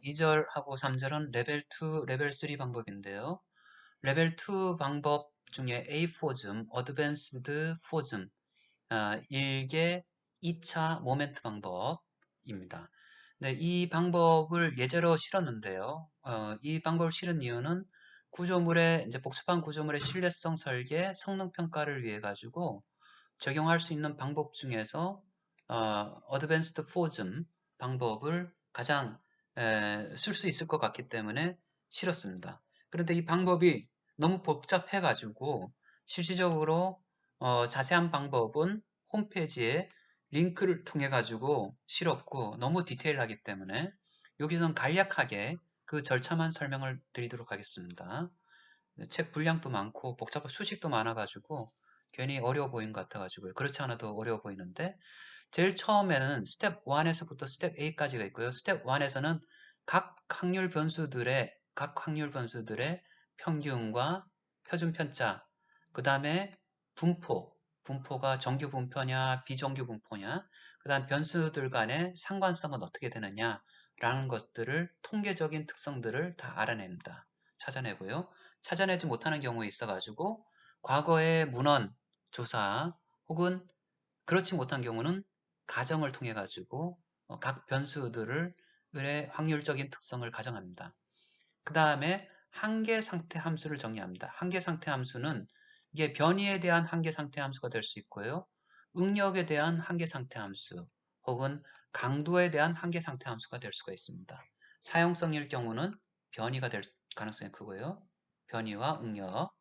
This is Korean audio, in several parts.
2절하고 3절은 레벨 2, 레벨 3 방법인데요. 레벨 2 방법 중에 A4즘, 어드밴스드 4즘, 일개 2차 모멘트 방법입니다. 네, 이 방법을 예제로 실었는데요. 이 방법을 실은 이유는 구조물의, 이제 복잡한 구조물의 신뢰성 설계, 성능 평가를 위해 가지고 적용할 수 있는 방법 중에서 어드밴스드 4즘 방법을 가장 쓸 수 있을 것 같기 때문에 실었습니다. 그런데 이 방법이 너무 복잡해 가지고 실질적으로 자세한 방법은 홈페이지에 링크를 통해 가지고 실었고 너무 디테일하기 때문에 여기서는 간략하게 그 절차만 설명을 드리도록 하겠습니다. 책 분량도 많고 복잡한 수식도 많아 가지고 괜히 어려워 보이는 것 같아 가지고요. 그렇지 않아도 어려워 보이는데 제일 처음에는 스텝 1에서부터 스텝 8까지가 있고요. 스텝 1에서는 각 확률 변수들의 평균과 표준 편차, 그 다음에 분포가 정규 분포냐 비정규 분포냐, 그 다음 변수들 간의 상관성은 어떻게 되느냐 라는 것들을 통계적인 특성들을 다 알아냅니다. 찾아내고요. 찾아내지 못하는 경우에 있어가지고 과거의 문헌 조사 혹은 그렇지 못한 경우는 가정을 통해 가지고 각 변수들의 확률적인 특성을 가정합니다. 그 다음에 한계 상태 함수를 정의합니다. 한계 상태 함수는 이게 변이에 대한 한계 상태 함수가 될 수 있고요. 응력에 대한 한계 상태 함수 혹은 강도에 대한 한계 상태 함수가 될 수가 있습니다. 사용성일 경우는 변이가 될 가능성이 크고요. 변이와 응력,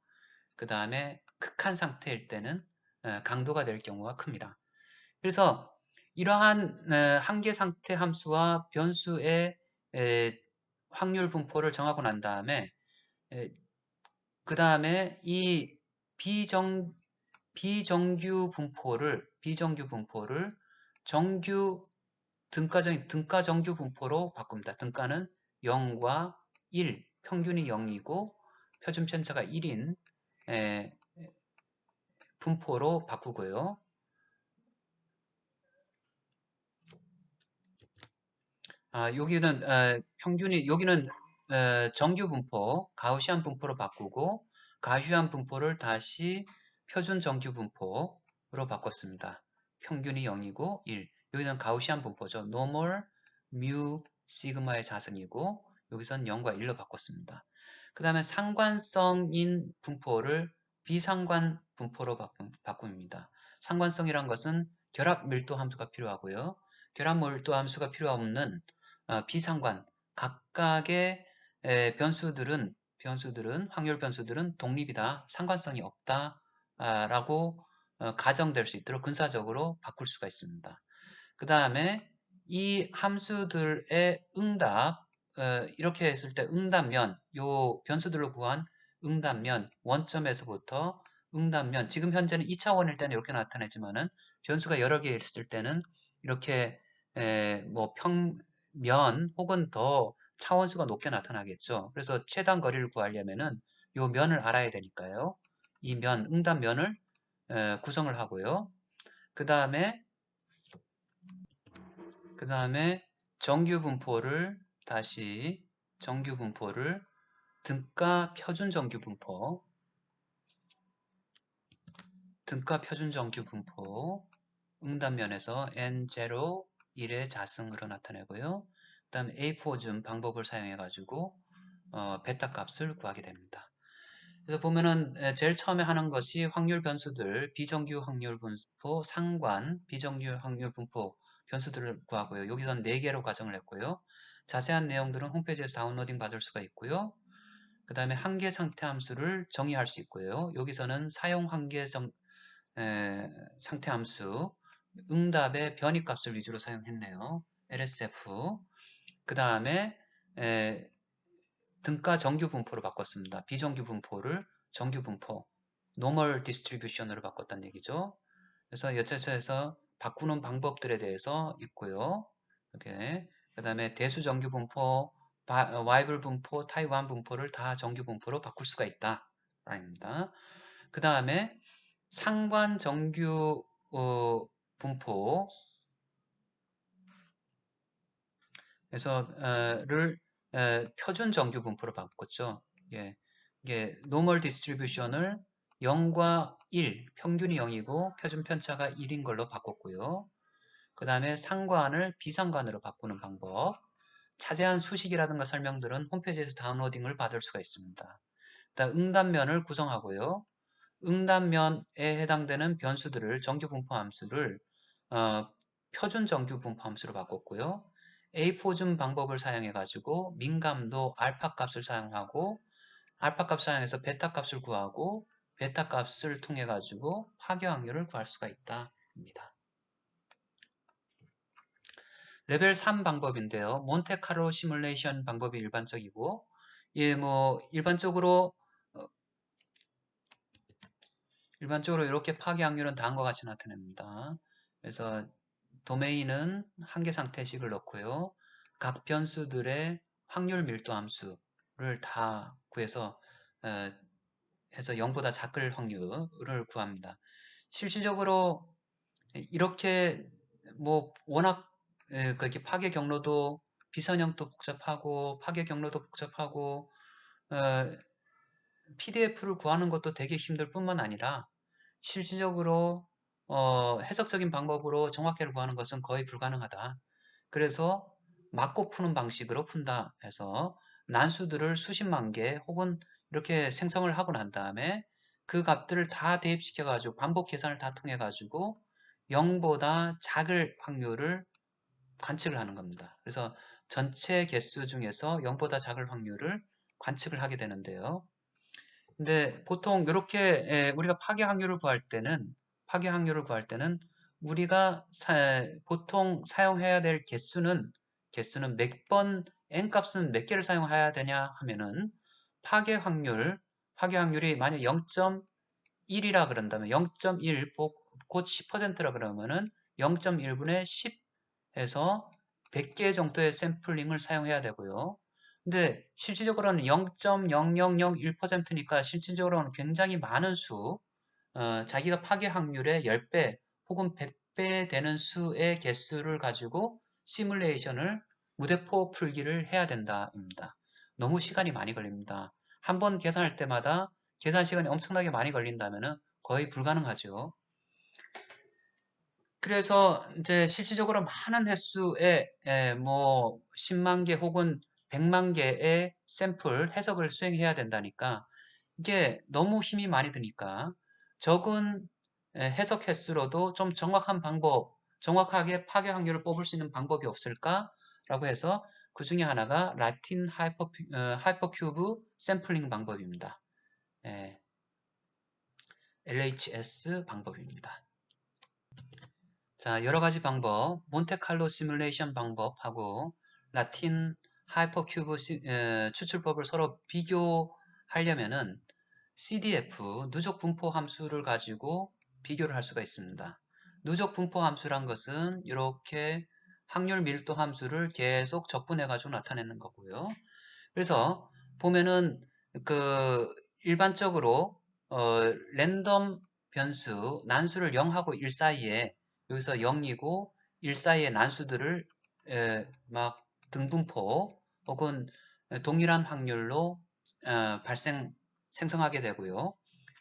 그 다음에 극한 상태일 때는 강도가 될 경우가 큽니다. 그래서 이러한 한계 상태 함수와 변수의 확률 분포를 정하고 난 다음에 그 다음에 이 비정규 분포를 정규 등가 정규 분포로 바꿉니다. 등가는 0과 1, 평균이 0이고 표준 편차가 1인 분포로 바꾸고요. 여기는 정규 분포, 가우시안 분포로 바꾸고 가슈안 분포를 다시 표준 정규 분포로 바꿨습니다. 평균이 0이고 1. 여기는 가우시안 분포죠. 노멀, 뮤, 시그마의 자승이고 여기선 0과 1로 바꿨습니다. 그 다음에 상관성인 분포를 비상관 분포로 바꿉니다. 상관성이란 것은 결합 밀도 함수가 필요하고요. 결합 밀도 함수가 필요 없는 비상관, 각각의 확률 변수들은 독립이다, 상관성이 없다 라고 가정될 수 있도록 근사적으로 바꿀 수가 있습니다. 그 다음에 이 함수들의 응답, 이렇게 했을 때 응답면, 요 변수들로 구한 응답면, 원점에서부터 응답면, 지금 현재는 2차원일 때는 이렇게 나타내지만은 변수가 여러 개 있을 때는 이렇게 면 혹은 더 차원수가 높게 나타나겠죠. 그래서 최단 거리를 구하려면은 요 면을 알아야 되니까요. 이 면, 응답면을 구성을 하고요. 그 다음에 정규 분포를 등가 표준 정규 분포 응답면에서 n0 1의 자승으로 나타내고요. 그 다음에 A4즘 방법을 사용해 가지고 베타 값을 구하게 됩니다. 그래서 보면은 제일 처음에 하는 것이 확률 변수들, 비정규 확률 분포, 비정규 확률 분포 변수들을 구하고요. 여기선 4개로 가정을 했고요. 자세한 내용들은 홈페이지에서 다운로딩 받을 수가 있고요. 그 다음에 한계 상태 함수를 정의할 수 있고요. 여기서는 사용 한계 상태 함수, 응답의 변이 값을 위주로 사용했네요. LSF. 그 다음에 등가 정규 분포로 바꿨습니다. 비정규 분포를 정규 분포, 노멀 디스트리뷰션으로 바꿨다는 얘기죠. 그래서 여차에서 바꾸는 방법들에 대해서 있고요. 이렇게 그 다음에 대수 정규 분포, 와이블 분포, 타이완 분포를 다 정규 분포로 바꿀 수가 있다. 라입니다. 그 다음에 상관 정규 분포 그래서 표준 정규 분포로 바꿨죠. 예, 이게 노멀 디스트리뷰션을 0과 1, 평균이 0이고 표준 편차가 1인 걸로 바꿨고요. 그 다음에 상관을 비상관으로 바꾸는 방법. 자세한 수식이라든가 설명들은 홈페이지에서 다운로딩을 받을 수가 있습니다. 일단 응답면을 구성하고요. 응답면에 해당되는 변수들을 정규분포 함수를 어, 표준 정규분포 함수로 바꿨고요. A4줌 방법을 사용해 가지고 민감도 알파 값을 사용하고 알파 값 사용해서 베타 값을 구하고 베타 값을 통해 가지고 파괴 확률을 구할 수가 있다입니다. 레벨 3 방법인데요. 몬테카로 시뮬레이션 방법이 일반적이고, 예, 뭐 어, 일반적으로 이렇게 파괴 확률은 다음과 같이 나타납니다. 그래서 도메인은 한계 상태식을 넣고요. 각 변수들의 확률 밀도 함수를 다 구해서 어, 해서 0보다 작을 확률을 구합니다. 실질적으로 이렇게 뭐 워낙 그렇게 파괴 경로도 비선형도 복잡하고 파괴 경로도 복잡하고 PDF를 구하는 것도 되게 힘들 뿐만 아니라 실질적으로 해석적인 방법으로 정확히를 구하는 것은 거의 불가능하다. 그래서 맞고 푸는 방식으로 푼다 해서 난수들을 수십만 개 혹은 이렇게 생성을 하고 난 다음에 그 값들을 다 대입시켜 가지고 반복 계산을 다 통해 가지고 0보다 작을 확률을 관측을 하는 겁니다. 그래서 전체 개수 중에서 0보다 작을 확률을 관측을 하게 되는데요. 근데 보통 이렇게 우리가 파괴 확률을 구할 때는 우리가 보통 사용해야 될 개수는 몇 번, n 값은 몇 개를 사용해야 되냐 하면은 파괴 확률이 만약 0.1이라 그런다면 0.1 곧 10%라 그러면은 0.1분의 10 해서 100개 정도의 샘플링을 사용해야 되고요. 근데 실질적으로는 0.0001%니까 실질적으로는 굉장히 많은 자기가 파괴 확률의 10배 혹은 100배 되는 수의 개수를 가지고 시뮬레이션을 무대포 풀기를 해야 된다입니다. 너무 시간이 많이 걸립니다. 한 번 계산할 때마다 계산 시간이 엄청나게 많이 걸린다면 거의 불가능하죠. 그래서 이제 실질적으로 많은 횟수의 뭐 10만 개 혹은 100만 개의 샘플 해석을 수행해야 된다니까 이게 너무 힘이 많이 드니까 적은 해석 횟수로도 좀 정확하게 파괴 확률을 뽑을 수 있는 방법이 없을까라고 해서 그 중에 하나가 라틴 하이퍼큐브 샘플링 방법입니다. 예, LHS 방법입니다. 자, 여러 가지 방법, 몬테칼로 시뮬레이션 방법하고 라틴 하이퍼큐브 추출법을 서로 비교하려면은 CDF, 누적 분포 함수를 가지고 비교를 할 수가 있습니다. 누적 분포 함수란 것은 이렇게 확률 밀도 함수를 계속 적분해 가지고 나타내는 거고요. 그래서 보면은 그 일반적으로 랜덤 변수 난수를 0하고 1 사이에 여기서 0이고 1 사이의 난수들을 막 등분포 혹은 동일한 확률로 생성하게 되고요.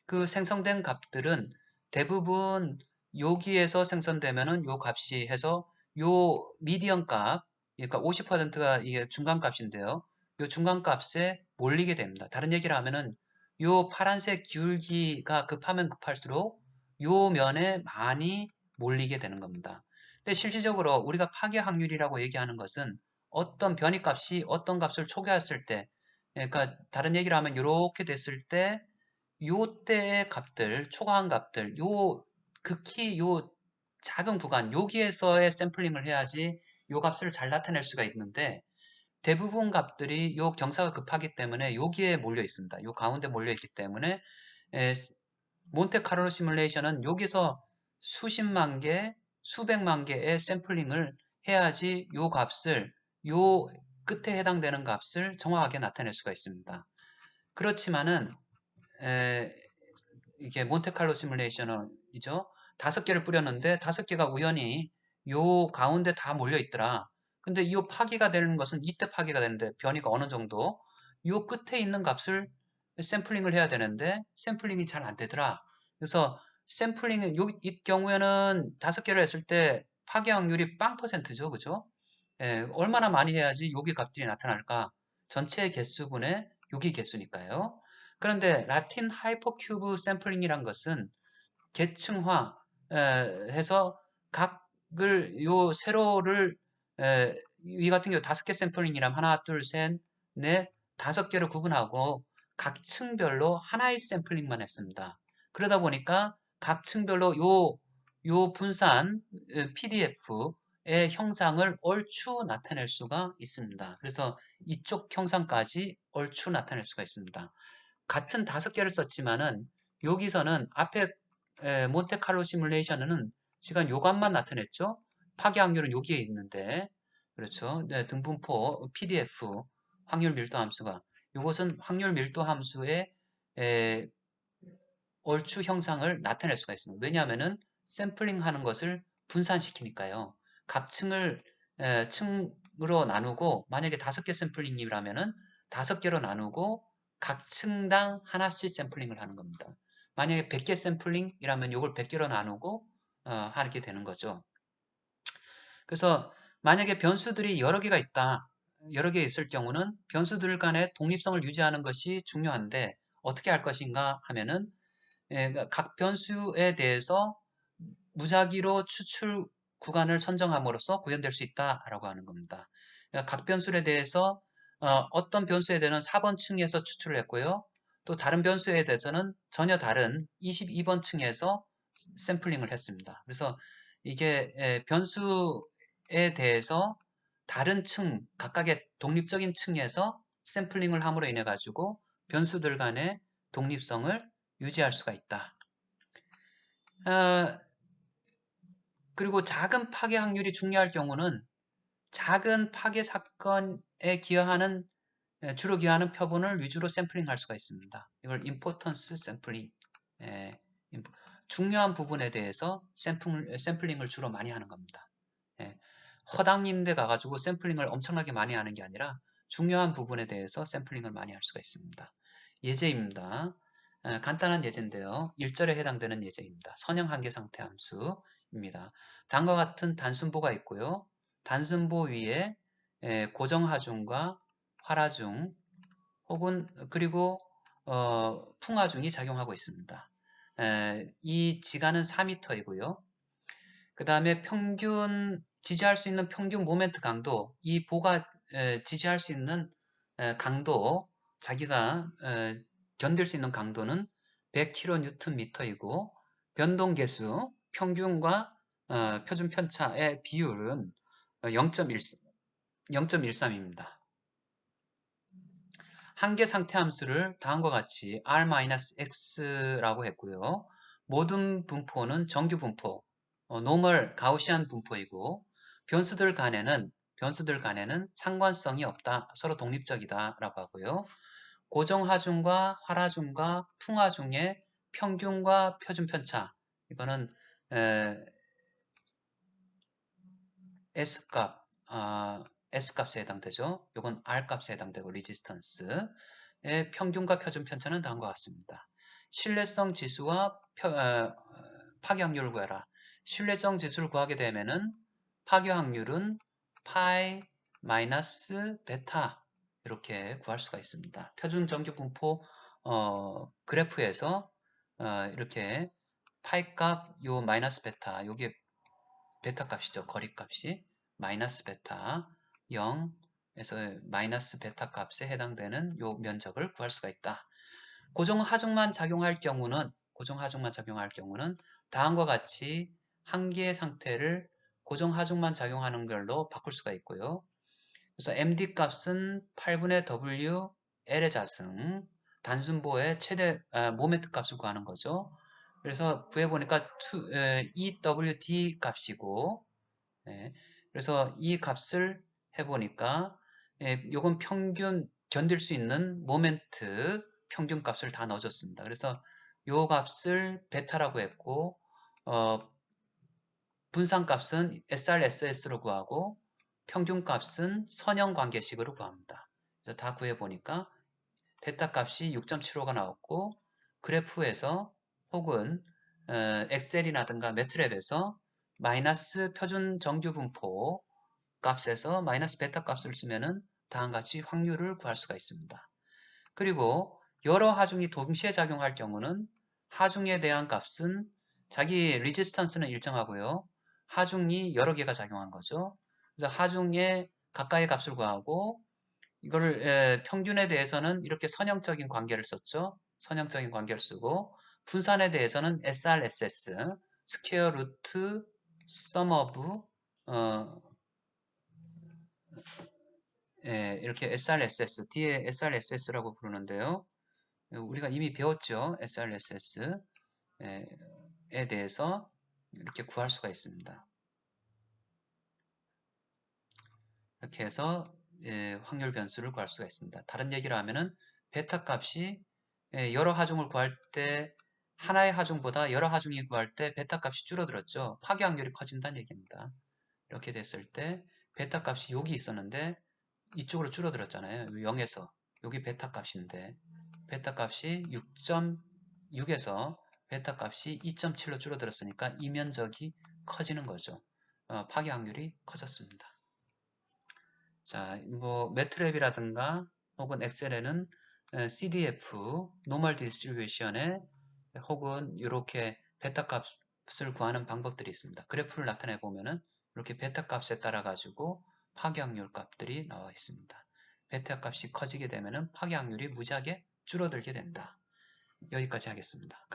그 생성된 값들은 대부분 여기에서 생성되면은 요 값이 해서 요 미디언 값, 그러니까 50%가 이게 중간 값인데요. 요 중간 값에 몰리게 됩니다. 다른 얘기를 하면은 요 파란색 기울기가 급하면 급할수록 요 면에 많이 몰리게 되는 겁니다. 근데 실질적으로 우리가 파괴 확률이라고 얘기하는 것은 어떤 변이값이 어떤 값을 초과했을 때, 그러니까 다른 얘기를 하면 이렇게 됐을 때 요때의 값들, 초과한 값들, 극히 요 작은 구간, 여기에서의 샘플링을 해야지 요 값을 잘 나타낼 수가 있는데 대부분 값들이 요 경사가 급하기 때문에 여기에 몰려 있습니다. 요 가운데 몰려 있기 때문에 에, 몬테카를로 시뮬레이션은 여기서 수십만 개, 수백만 개의 샘플링을 해야지 요 값을 요 끝에 해당되는 값을 정확하게 나타낼 수가 있습니다. 그렇지만은 이게 몬테칼로 시뮬레이션이죠. 5개를 뿌렸는데 5개가 우연히 요 가운데 다 몰려 있더라. 근데 이 파기가 되는 것은 이때 파기가 되는데 변이가 어느 정도 이 끝에 있는 값을 샘플링을 해야 되는데 샘플링이 잘 안 되더라. 그래서 샘플링은 이 경우에는 5개를 했을 때 파기 확률이 0%죠. 그죠? 예, 얼마나 많이 해야지 여기 값들이 나타날까? 전체 개수분의 여기 개수니까요. 그런데 라틴 하이퍼큐브 샘플링이란 것은 계층화 해서 각을 요 세로를 이 같은 경우 5개 샘플링이라면 하나, 둘, 셋, 넷, 5개로 구분하고 각 층별로 하나의 샘플링만 했습니다. 그러다 보니까 각 층별로 요 분산 PDF의 형상을 얼추 나타낼 수가 있습니다. 그래서 이쪽 형상까지 얼추 나타낼 수가 있습니다. 같은 5개를 썼지만은 여기서는 앞에 몬테칼로 시뮬레이션은 시간 요감만 나타냈죠. 파괴 확률은 여기에 있는데 그렇죠. 네, 등분포 PDF 확률 밀도 함수가 이것은 확률 밀도 함수의 에, 얼추 형상을 나타낼 수가 있습니다. 왜냐하면은 샘플링 하는 것을 분산시키니까요. 각 층을 층으로 나누고 만약에 5개 샘플링이라면은 5개로 나누고 각 층당 하나씩 샘플링을 하는 겁니다. 만약에 100개 샘플링이라면 이걸 100개로 나누고 하게 되는 거죠. 그래서 만약에 변수들이 여러 개가 있다. 여러 개 있을 경우는 변수들 간의 독립성을 유지하는 것이 중요한데 어떻게 할 것인가 하면은 그러니까 각 변수에 대해서 무작위로 추출 구간을 선정함으로써 구현될 수 있다라고 하는 겁니다. 그러니까 각 변수에 대해서 어떤 변수에 대해서는 4번 층에서 추출을 했고요. 또 다른 변수에 대해서는 전혀 다른 22번 층에서 샘플링을 했습니다. 그래서 이게 변수에 대해서 다른 층, 각각의 독립적인 층에서 샘플링을 함으로 인해 가지고 변수들 간의 독립성을 유지할 수가 있다. 그리고 작은 파괴 확률이 중요할 경우는 작은 파괴 사건에 기여하는 주로 기여하는 표본을 위주로 샘플링할 수가 있습니다. 이걸 임포턴스 샘플링, 중요한 부분에 대해서 샘플링을 주로 많이 하는 겁니다. 허당인 데 가가지고 샘플링을 엄청나게 많이 하는 게 아니라 중요한 부분에 대해서 샘플링을 많이 할 수가 있습니다. 예제입니다. 간단한 예제인데요. 1절에 해당되는 예제입니다. 선형 한계 상태 함수입니다. 다음과 같은 단순보가 있고요. 단순보 위에 고정 하중과 활하중 혹은 그리고 풍하중이 작용하고 있습니다. 이 지간은 4m이고요. 그 다음에 평균 지지할 수 있는 평균 모멘트 강도 이 보가 지지할 수 있는 강도 자기가 견딜 수 있는 강도는 100kNm이고 변동 계수 평균과 표준 편차의 비율은 0.13입니다. 한계 상태 함수를 다음과 같이 r-x라고 했고요. 모든 분포는 정규 분포, 노멀 가우시안 분포이고 변수들 간에는 상관성이 없다. 서로 독립적이다라고 하고요. 고정 하중과 활하중과 풍하중의 평균과 표준 편차 이거는 S값, S값에 해당되죠. 이건 R값에 해당되고 레지스턴스의 평균과 표준 편차는 다음과 같습니다. 신뢰성 지수와 파괴 확률을 구해라. 신뢰성 지수를 구하게 되면은 파괴 확률은 파이 마이너스 베타 이렇게 구할 수가 있습니다. 표준 정규 분포 그래프에서 이렇게 파이 값 요 마이너스 베타 요게 베타 값이죠. 거리 값이 마이너스 베타 0에서 마이너스 베타 값에 해당되는 요 면적을 구할 수가 있다. 고정 하중만 작용할 경우는 다음과 같이 한계의 상태를 고정 하중만 작용하는 걸로 바꿀 수가 있고요. 그래서 MD 값은 8분의 W L의 자승 단순보의 최대 모멘트 값을 구하는 거죠. 그래서 구해보니까 EWD 값이고 예, 그래서 이 값을 해보니까 요건 평균 견딜 수 있는 모멘트 평균 값을 다 넣어줬습니다. 그래서 요 값을 베타라고 했고 분산 값은 SRSS로 구하고 평균값은 선형관계식으로 구합니다. 그래서 다 구해보니까 베타 값이 6.75가 나왔고 그래프에서 혹은 엑셀이라든가 매트랩에서 마이너스 표준 정규 분포 값에서 마이너스 베타 값을 쓰면은 다음과 같이 확률을 구할 수가 있습니다. 그리고 여러 하중이 동시에 작용할 경우는 하중에 대한 값은 자기 리지스턴스는 일정하고요. 하중이 여러 개가 작용한 거죠. 그래서 하중에 가까이 값을 구하고 이거를 평균에 대해서는 이렇게 선형적인 관계를 썼죠. 선형적인 관계를 쓰고 분산에 대해서는 SRSS, 스퀘어 루트 썸 오브 이렇게 SRSS, 뒤에 SRSS라고 부르는데요. 우리가 이미 배웠죠. SRSS에 대해서 이렇게 구할 수가 있습니다. 이렇게 해서 확률 변수를 구할 수가 있습니다. 다른 얘기를 하면은 베타 값이 여러 하중을 구할 때 하나의 하중보다 여러 하중이 구할 때 베타 값이 줄어들었죠. 파괴 확률이 커진다는 얘기입니다. 이렇게 됐을 때 베타 값이 여기 있었는데 이쪽으로 줄어들었잖아요. 0에서 여기 베타 값인데 베타 값이 6.6에서 베타 값이 2.7로 줄어들었으니까 이면적이 커지는 거죠. 파괴 확률이 커졌습니다. 자, 뭐 매트랩이라든가 혹은 엑셀에는 CDF, 노멀 디스트리뷰션에 혹은 이렇게 베타 값을 구하는 방법들이 있습니다. 그래프를 나타내 보면은 이렇게 베타 값에 따라 가지고 파괴확률 값들이 나와 있습니다. 베타 값이 커지게 되면은 파괴확률이 무지하게 줄어들게 된다. 여기까지 하겠습니다.